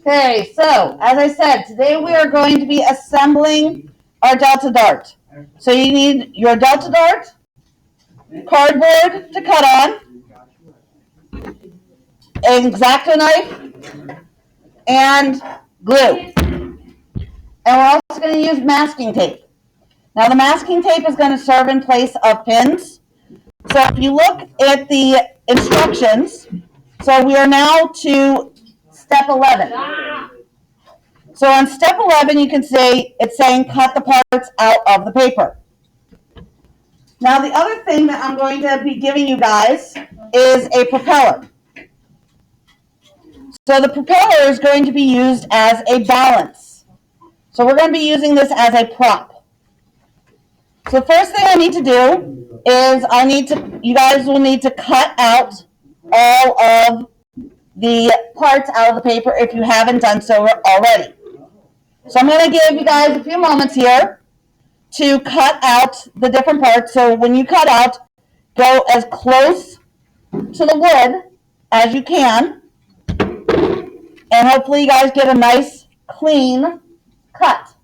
Okay, so as I said, today we are going to be assembling our Delta Dart. So you need your Delta Dart, cardboard to cut on, an X-Acto knife, and glue. And we're also going to use masking tape. Now the masking tape is going to serve in place of pins. So if you look at the instructions, so we are now to step 11. So on step 11, you can see it's saying cut the parts out of the paper. Now the other thing that I'm going to be giving you guys is a propeller. So the propeller is going to be used as a balance. So we're going to be using this as a prop. So the first thing I need to do is you guys will need to cut out all of the parts out of the paper if you haven't done so already. So I'm going to give you guys a few moments here to cut out the different parts. So when you cut out, go as close to the wood as you can. And hopefully you guys get a nice, clean cut.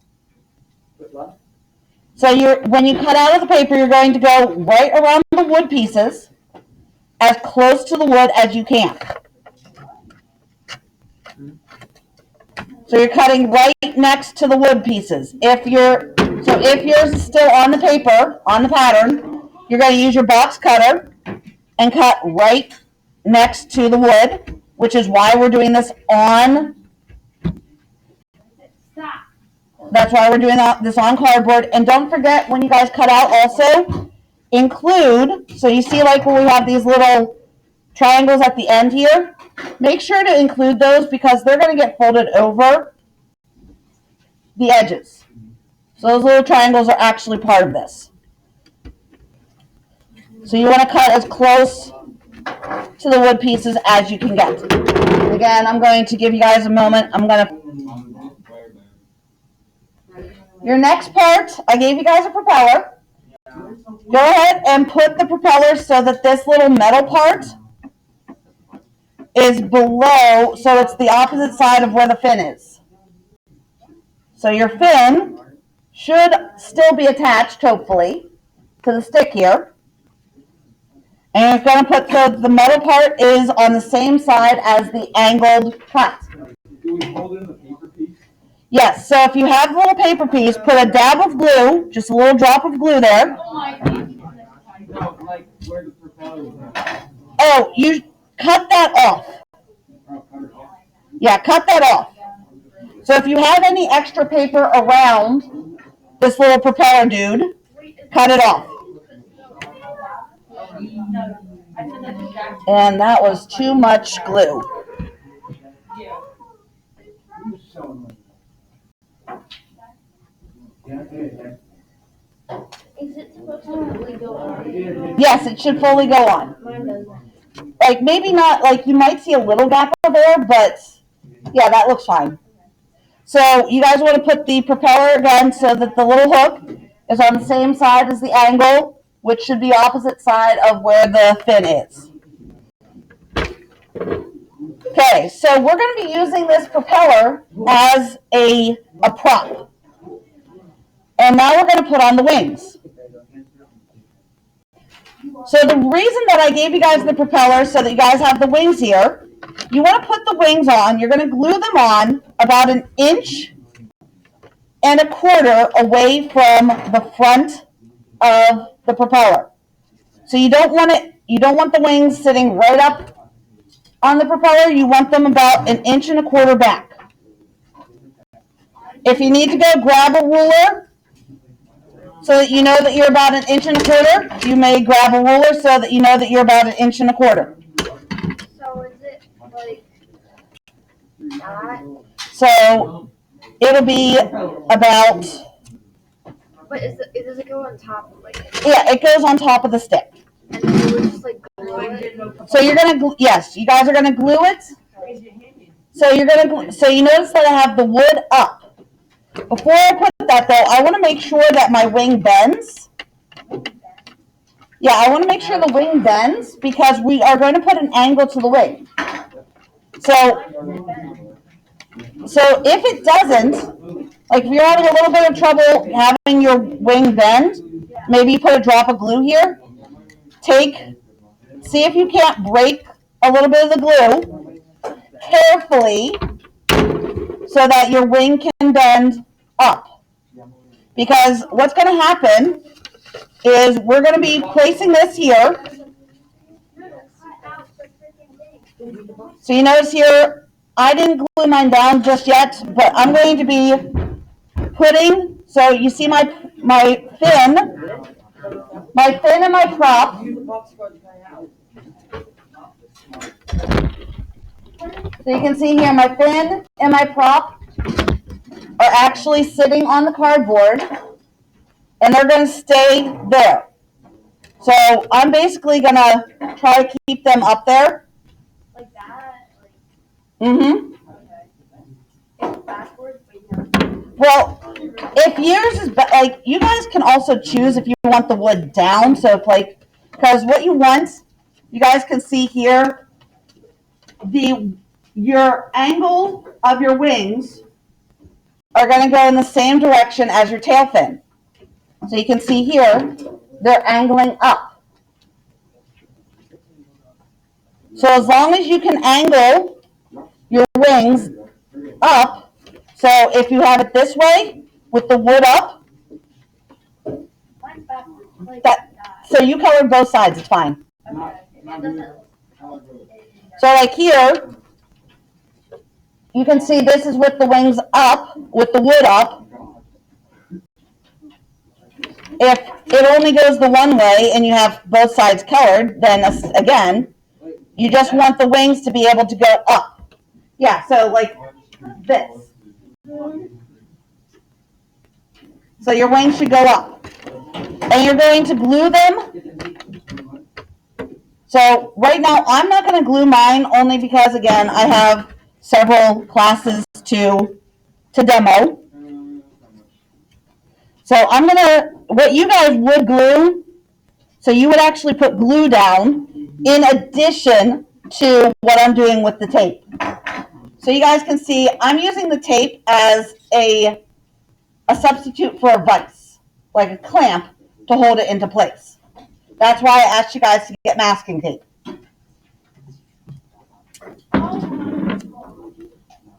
So when you cut out of the paper, you're going to go right around the wood pieces as close to the wood as you can. So you're cutting right next to the wood pieces. If yours is still on the paper, on the pattern, you're going to use your box cutter and cut right next to the wood, which is why we're doing this on. That's why we're doing this on cardboard. And don't forget, when you guys cut out, also include, so you see like when we have these little triangles at the end here, make sure to include those because they're going to get folded over the edges. So those little triangles are actually part of this. So you want to cut as close to the wood pieces as you can get. Again, I'm going to give you guys a moment. Your next part, I gave you guys a propeller. Go ahead and put the propeller so that this little metal part is below, so it's the opposite side of where the fin is. So your fin should still be attached, hopefully, to the stick here. And you're going to put the metal part is on the same side as the angled cut. Do we hold in the paper piece? Yes, so if you have a little paper piece, put a dab of glue, just a little drop of glue there. No, like where the propeller was at. Oh, you cut that off. Yeah, cut that off. So if you have any extra paper around this little propeller dude, cut it off. And that was too much glue. Is it supposed to fully go on? Yes, it should fully go on. Mine doesn't. Like maybe not, like you might see a little gap there, but yeah, that looks fine. So you guys want to put the propeller again so that the little hook is on the same side as the angle, which should be opposite side of where the fin is. Okay, so we're going to be using this propeller as a prop. And now we're going to put on the wings. So the reason that I gave you guys the propeller so that you guys have the wings here, you want to put the wings on. You're going to glue them on about 1.25 inches away from the front of the propeller. So you don't want the wings sitting right up on the propeller. You want them about 1.25 inches back. If you need to go grab a ruler so that you know that you're about 1.25 inches, you may grab a ruler so that you know that you're about 1.25 inches. So is it like not? So it'll be about. But does it go on top of like? Yeah, it goes on top of the stick. And then you would just like glue it. So you're gonna yes, you guys are gonna glue it. So so you notice that I have the wood up. Before I put that though, I want to make sure that my wing bends. Yeah, I want to make sure the wing bends because we are going to put an angle to the wing. So So if it doesn't, like if you're having a little bit of trouble having your wing bend, maybe you put a drop of glue here. See if you can't break a little bit of the glue carefully so that your wing can bend up. Because what's going to happen is we're going to be placing this here. So you notice here, I didn't glue mine down just yet, but I'm going to be putting, so you see my fin and my prop. So you can see here my fin and my prop are actually sitting on the cardboard and they're going to stay there. So I'm basically going to try to keep them up there. Like that? Mm-hmm. Okay. Backwards? Well, if yours is, like, you guys can also choose if you want the wood down. So if like, because what you want, you guys can see here, your angle of your wings are going to go in the same direction as your tail fin. So you can see here, they're angling up. So as long as you can angle your wings up, so if you have it this way with the wood up, so you colored both sides, it's fine. So like here, you can see this is with the wings up, with the wood up. If it only goes the one way and you have both sides colored, then again, you just want the wings to be able to go up. Yeah, so like this. So your wings should go up. And you're going to glue them. So right now, I'm not going to glue mine only because, again, I have several classes to demo. So I'm going to, what you guys would glue, so you would actually put glue down in addition to what I'm doing with the tape. So you guys can see I'm using the tape as a substitute for a vise, like a clamp to hold it into place. That's why I asked you guys to get masking tape.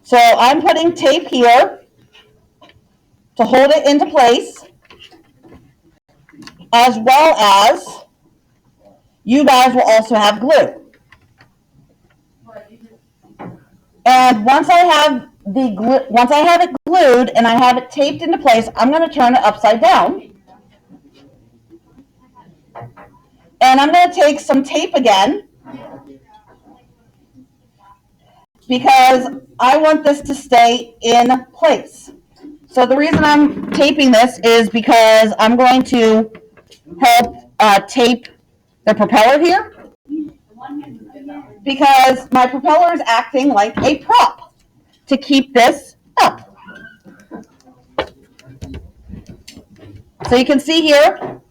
So I'm putting tape here to hold it into place, as well as you guys will also have glue. And once I have it glued and I have it taped into place, I'm going to turn it upside down. And I'm going to take some tape again because I want this to stay in place. So the reason I'm taping this is because I'm going to help tape the propeller here, because my propeller is acting like a prop to keep this up. So you can see here,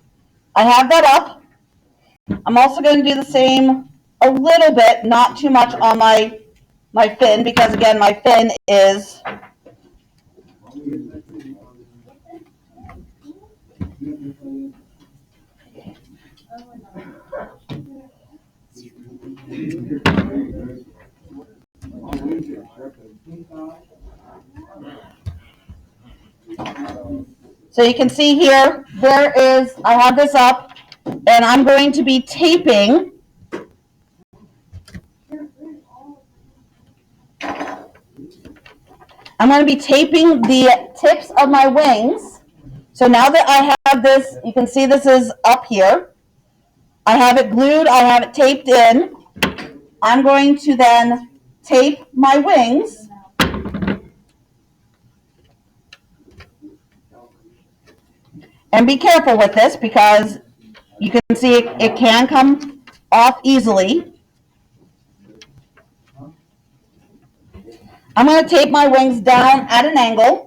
I have that up. I'm also going to do the same a little bit, not too much on my fin, because again, my fin is so you can see here, I have this up, and I'm going to be taping the tips of my wings. So now that I have this, you can see this is up here. I have it glued, I have it taped in. I'm going to then tape my wings. And be careful with this because you can see it can come off easily. I'm going to tape my wings down at an angle.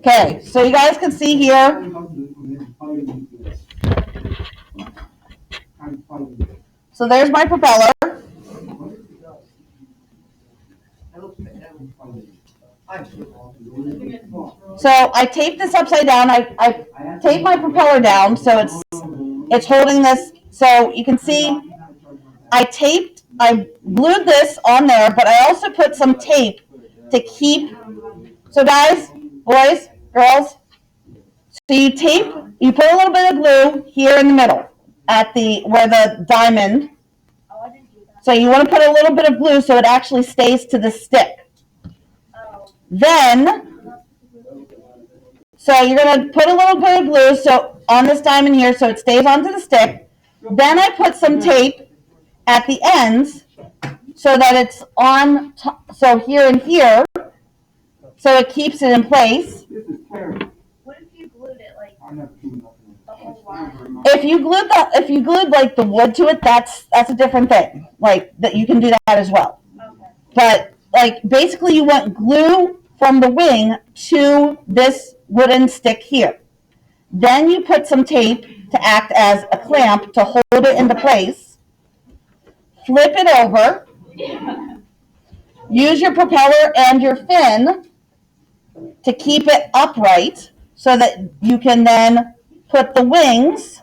Okay, so you guys can see here, so there's my propeller. So I taped this upside down. I taped my propeller down so it's holding this. So you can see I glued this on there, but I also put some tape to keep. So guys, boys, girls, so you put a little bit of glue here in the middle at where the diamond. So you want to put a little bit of glue so it actually stays to the stick. Then, so you're going to put a little bit of glue on this diamond here so it stays onto the stick. Then I put some tape at the ends so that it's on top, so here and here, so it keeps it in place. What if you glued it like the whole line? If you glued like the wood to it, that's a different thing. Like that, you can do that as well. Okay. But like basically, you want glue from the wing to this wooden stick here. Then you put some tape to act as a clamp to hold it into place. Flip it over. Use your propeller and your fin to keep it upright so that you can then put the wings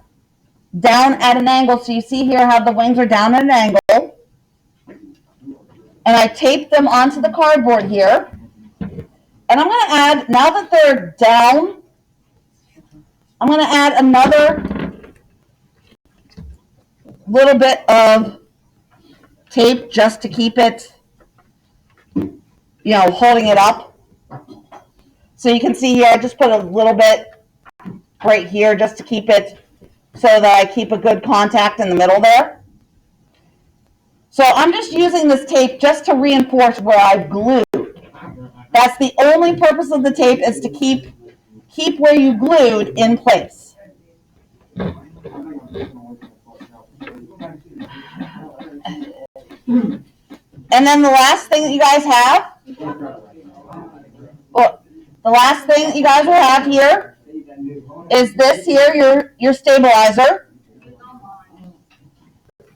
down at an angle. So you see here how the wings are down at an angle. And I taped them onto the cardboard here. And I'm going to add, now that they're down, I'm going to add another little bit of tape just to keep it, holding it up. So you can see here, I just put a little bit right here just to keep it so that I keep a good contact in the middle there. So I'm just using this tape just to reinforce where I've glued. That's the only purpose of the tape, is to keep where you glued in place. And then the last thing that you guys have, will have here is this here, your stabilizer.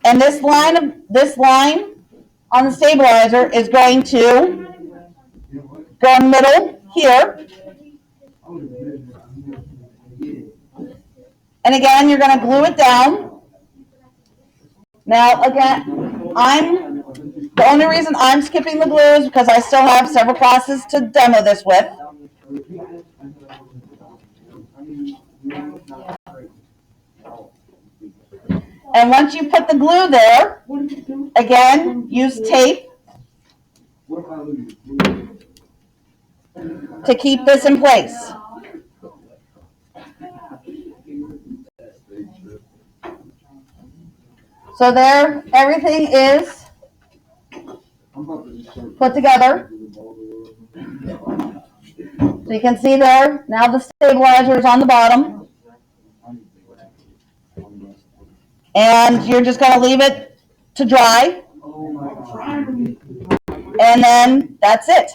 And this line on the stabilizer is going to go in the middle here. And again, you're going to glue it down. Now, again, the only reason I'm skipping the glue is because I still have several classes to demo this with. And once you put the glue there, again, use tape to keep this in place. So there, everything is put together. So you can see there, now the stabilizer is on the bottom. And you're just going to leave it to dry. And then that's it.